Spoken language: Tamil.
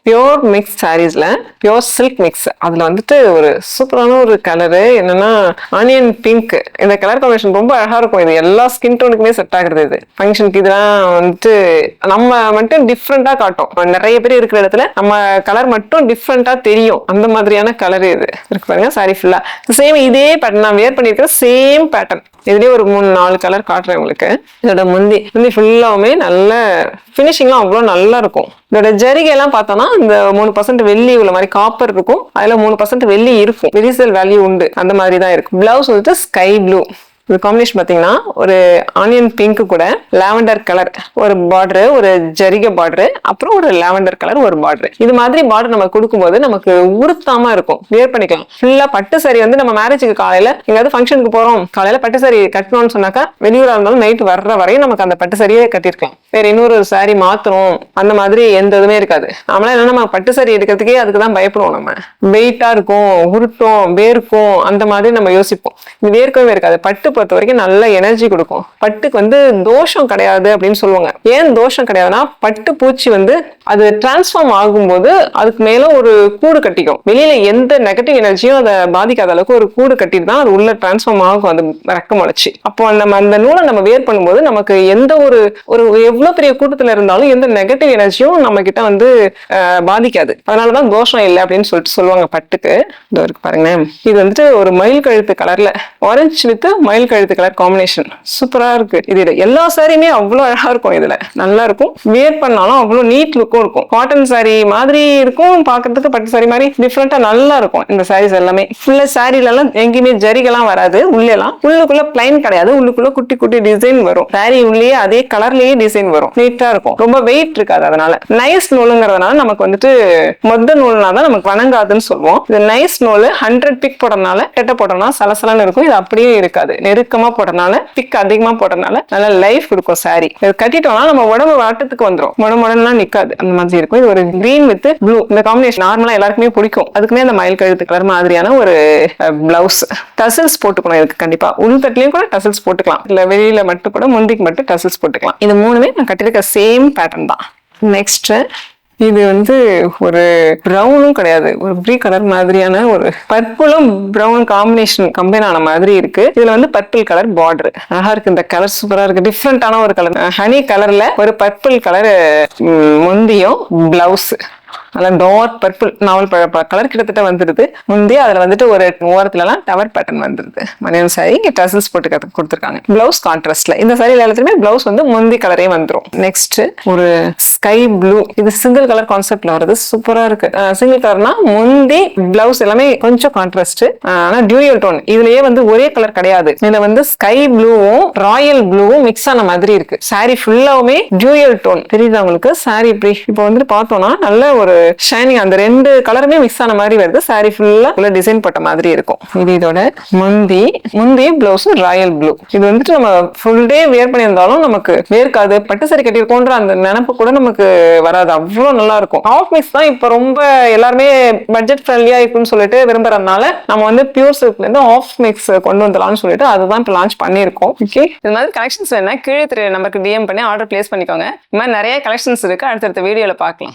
பியோர் மிக்ஸ் சாரீஸ்ல பியோர் சில்க் மிக்ஸ். அதுல வந்துட்டு ஒரு சூப்பரான ஒரு கலரு என்னன்னா ஆனியன் பிங்க். இந்த கலர் காம்பினேஷன் ரொம்ப அழகா இருக்கும். இது எல்லா ஸ்கின் டோனுக்குமே செட் ஆகுறது. இது ஃபங்க்ஷனுக்கு இதெல்லாம் வந்துட்டு நம்ம மட்டும் டிஃப்ரெண்டா காட்டும். நிறைய பேர் இருக்கிற இடத்துல நம்ம கலர் மட்டும் டிஃப்ரெண்டா தெரியும். அந்த மாதிரியான கலர் இது இருக்கு பாருங்க. சாரி ஃபுல்லா சேம் இதே பேட்டர்ன் நான் வேர் பண்ணிருக்கிற சேம் பேட்டர்ன். இதுலயே ஒரு 3-4 கலர் காட்டுறேன் உங்களுக்கு. இதோட முந்தி ஃபுல்லாவுமே நல்ல பினிஷிங்லாம் அவ்வளவு நல்லா இருக்கும். இதோட ஜரிகை எல்லாம் பார்த்தோம்னா இந்த 3% வெள்ளி உள்ள மாதிரி காப்பர் இருக்கும். அதுல 3% வெள்ளி இருக்கும். ரீசேல் வேல்யூ உண்டு. அந்த மாதிரி தான் இருக்கும். பிளவுஸ் வந்துட்டு ஸ்கை ப்ளூ. இது காம்பினேஷன் பாத்தீங்கன்னா ஒரு ஆனியன் பிங்க் கூட லாவெண்டர் கலர் ஒரு பார்டர், ஒரு ஜரிகை பார்டர், அப்புறம் ஒரு லாவெண்டர் கலர் ஒரு பார்டர். இது மாதிரி பார்டர் நம்ம கொடுக்கும்போது நமக்கு உறுத்தாம இருக்கும். வேர் பண்ணிக்கலாம். ஃபுல்லா பட்டு சாரி வந்து நம்ம மேரேஜுக்கு காலையில எங்காவது ஃபங்க்ஷனுக்கு போறோம், காலையில பட்டு சாரி கட்டணும்னு சொன்னாக்கா வெளியூரா இருந்தாலும் நைட் வர்ற வரையும் நமக்கு அந்த பட்டு சாரியே கட்டிருக்கலாம். வேற இன்னொரு சாரி மாத்தணும் அந்த மாதிரி எந்த இதுவுமே இருக்காது. நம்மளாம் என்ன நம்ம பட்டு சாரி எடுக்கிறதுக்கே அதுக்குதான் பயப்படுவோம். நம்ம வெயிட்டா இருக்கும், உருட்டும், வேர்க்கும், அந்த மாதிரி நம்ம யோசிப்போம். இது வேர்க்கவே இருக்காது. பட்டு பொறுத்த வரைக்கும் நல்ல எனர்ஜி கொடுக்கும். பட்டுக்கு வந்து தோஷம் கிடையாது அப்படின்னு சொல்லுவாங்க. ஏன் தோஷம் கிடையாதுன்னா பட்டு பூச்சி வந்து அது டிரான்ஸ்ஃபார்ம் ஆகும்போது அதுக்கு மேல ஒரு கூடு கட்டிக்கும். வெளியில எந்த நெகட்டிவ் எனர்ஜியும் அதை பாதிக்காத அளவுக்கு ஒரு கூடு கட்டிட்டு தான் அது உள்ள டிரான்ஸ்ஃபார்ம் ஆகும். அது ரெக்கம் முளைச்சு அப்போ நம்ம அந்த நூலை நம்ம வேர் பண்ணும்போது நமக்கு எந்த ஒரு எவ்வளவு பெரிய கூட்டத்துல இருந்தாலும் எந்த நெகட்டிவ் எனர்ஜியும் நம்ம கிட்ட வந்து பாதிக்காது. அதனாலதான் தோஷம் இல்லை அப்படின்னு சொல்லிட்டு சொல்லுவாங்க பட்டுக்கு. இது இருக்கு பாருங்க. இது வந்துட்டு ஒரு மயில் கழுத்து கலர்ல ஆரஞ்சு வித் மயில் கழுத்து கலர் காம்பினேஷன் சூப்பரா இருக்கு. இது எல்லா சாரியுமே அவ்வளவு அழகா இருக்கும். இதுல நல்லா இருக்கும். வியர் பண்ணாலும் அவ்வளவு நீட் லுக்கும் இருக்கும். காட்டன் சாரி மாதிரி இருக்கும் பாக்குறதுக்கு. பட்டு சாரி மாதிரி டிஃப்ரெண்டா நல்லா இருக்கும். இந்த சாரீஸ் எல்லாமே ஃபுல்லா சாரில எல்லாம் எங்கேயுமே ஜரிகெல்லாம் வராது. உள்ளுக்குள்ள பிளைன் கிடையாது. உள்ளுக்குள்ள குட்டி குட்டி டிசைன் வரும். சாரி உள்ளே அதே கலர்லயே டிசைன் வரும். நீட்டா இருக்கும். ரொம்ப வெயிட் இருக்காது. அதனால நைஸ் நூலுங்கிறதுனால நமக்கு வந்துட்டு மொத்த நூல்னாதான் நமக்கு வணங்காதுன்னு சொல்லுவோம். இது நைஸ் நூல் 100 பிக் போடுறதுனால கெட்ட போட்டோம்னா சலசலன்னு இருக்கும். இது அப்படியே இருக்காது. நெருக்கமா போடுறதுனால பிக் அதிகமா போடுறதுனால நல்ல லைஃப் கொடுக்கும். சாரி இது கட்டிட்டோம்னா நம்ம உடம்பு வாட்டத்துக்கு வந்துடும். முடமுடன்லாம் நிக்காது. அந்த மாதிரி இருக்கும். இது ஒரு கிரீன் வித் ப்ளூ. இந்த காம்பினேஷன் நார்மலா எல்லாருக்குமே பிடிக்கும். அதுக்குமே அந்த மயில் கழுத்து கலர் மாதிரியான ஒரு பிளவுஸ். டசல்ஸ் போட்டுக்கணும். இதுக்கு கண்டிப்பா உள்தட்டிலையும் கூட டசல்ஸ் போட்டுக்கலாம். இல்ல வெளியில மட்டும் கூட முந்திக்கு மட்டும் டசல்ஸ் போட்டுக்கலாம். இது மூணுமே நான் கட்டிருக்க சேம் பேட்டர்ன் தான். நெக்ஸ்ட் இது வந்து ஒரு ப்ரௌனும் கிடையாது. ஒரு ப்ரீ கலர் மாதிரியான ஒரு பர்பிளும் ப்ரௌன் காம்பினேஷன் கம்பைன் ஆன மாதிரி இருக்கு. இதுல வந்து பர்பிள் கலர் பார்டர் அழகா இருக்கு. இந்த கலர் சூப்பரா இருக்கு. டிஃப்ரெண்டான ஒரு கலர். ஹனி கலர்ல ஒரு பர்பிள் கலர் முந்தியும் பிளவுஸ் நல்ல டார்க் பர்பிள் நாவல் கலர் கிட்டத்தட்ட வந்துருது. முந்தி அதுல வந்துட்டு ஒரு ஓரத்துல எல்லாம் டவர் பேட்டர்ன் வந்துருது. மணியன் சாரி இங்க டசல்ஸ் போட்டு கொடுத்துருக்காங்க. பிளவுஸ் கான்ட்ராஸ்ட்ல. இந்த சாரியில எல்லாத்துலயுமே பிளவுஸ் வந்து முந்தி கலரே வந்துரும். நெக்ஸ்ட் ஒரு ஸ்கை ப்ளூ. இது சிங்கிள் கலர் கான்செப்ட்ல வருது. சூப்பரா இருக்கு. சிங்கிள் கலர்னா முந்தி பிளவுஸ் எல்லாமே கொஞ்சம் கான்ட்ராஸ்ட். ஆனா டியூயல் டோன். இதுலயே வந்து ஒரே கலர் கிடையாது. இதுல வந்து ஸ்கை ப்ளூவும் ராயல் ப்ளூவும் மிக்ஸ் ஆன மாதிரி இருக்கு. சாரி ஃபுல்லாவுமே டியூயல் டோன். தெரியுதா உங்களுக்கு? சாரி இப்படி இப்போ வந்துட்டு பார்த்தோம்னா நல்ல ஒரு ஷைனிங். அந்த ரெண்டு கலருமே மிக்ஸ் ஆன மாதிரி வருது. சாரி ஃபுல்லா உள்ள டிசைன் போட்ட மாதிரி இருக்கும். இது இதோட முந்தி பிளவுஸ் ராயல் ப்ளூ. இது வந்துட்டு நம்ம ஃபுல் டே வேர் பண்ணியிருந்தாலும் நமக்கு வேர்க்காது. பட்டு சாரி கட்டியிருக்கோன்ற அந்த நினைப்பு கூட நமக்கு வராது. அவ்வளவு நல்லா இருக்கும். ஆஃப் மிக்ஸ் தான் இப்ப ரொம்ப எல்லாருமே பட்ஜெட் ஃப்ரெண்ட்லியா இருக்குன்னு சொல்லிட்டு விரும்புறதுனால நம்ம வந்து பியூர் சில்க்ல இருந்து ஆஃப் மிக்ஸ் கொண்டு வந்துடலாம்னு சொல்லிட்டு அதுதான் இப்ப லான்ச் பண்ணியிருக்கோம். ஓகே, இது மாதிரி கலெக்ஷன்ஸ் வேணா கீழே தெரிய நம்பருக்கு DM பண்ணி ஆர்டர் பிளேஸ் பண்ணிக்கோங்க. இந்த மாதிரி நிறைய கலெக்ஷன்ஸ் இருக்கு. அடுத்தடுத்த வீடியோல பார்க்கலாம்.